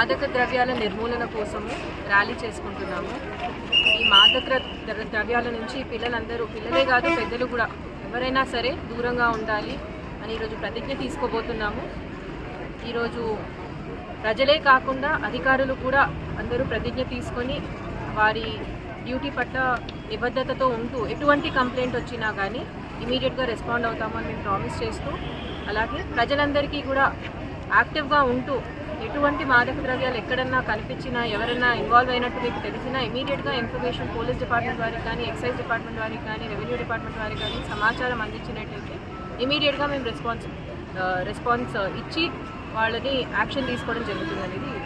మాదక ద్రవ్యాల నిర్మూలన కోసము ర్యాలీ చేసుకుంటున్నాము. ఈ మాదక ద్రవ్యాల నుంచి పిల్లలందరూ, పిల్లలే కాదు పెద్దలు కూడా ఎవరైనా సరే దూరంగా ఉండాలి అని ఈరోజు ప్రతిజ్ఞ తీసుకోబోతున్నాము. ఈరోజు ప్రజలే కాకుండా అధికారులు కూడా అందరూ ప్రతిజ్ఞ తీసుకొని వారి డ్యూటీ పట్ల నిబద్ధతతో ఉంటూ ఎటువంటి కంప్లైంట్ వచ్చినా కానీ ఇమీడియట్గా రెస్పాండ్ అవుతామని మేము ప్రామిస్ చేస్తూ, అలాగే ప్రజలందరికీ కూడా యాక్టివ్గా ఉంటూ ఎటువంటి మాదక ద్రవ్యాలు ఎక్కడన్నా కనిపించినా, ఎవరైనా ఇన్వాల్వ్ అయినట్టు మీకు తెలిసినా ఇమీడియట్గా ఇన్ఫర్మేషన్ పోలీస్ డిపార్ట్మెంట్ వారికి కానీ, ఎక్సైజ్ డిపార్ట్మెంట్ వారికి కానీ, రెవెన్యూ డిపార్ట్మెంట్ వారికి కానీ సమాచారం అందించినట్టయితే ఇమీడియట్గా మేము రెస్పాన్స్ ఇచ్చి వాళ్ళని యాక్షన్ తీసుకోవడం జరుగుతుంది అనేది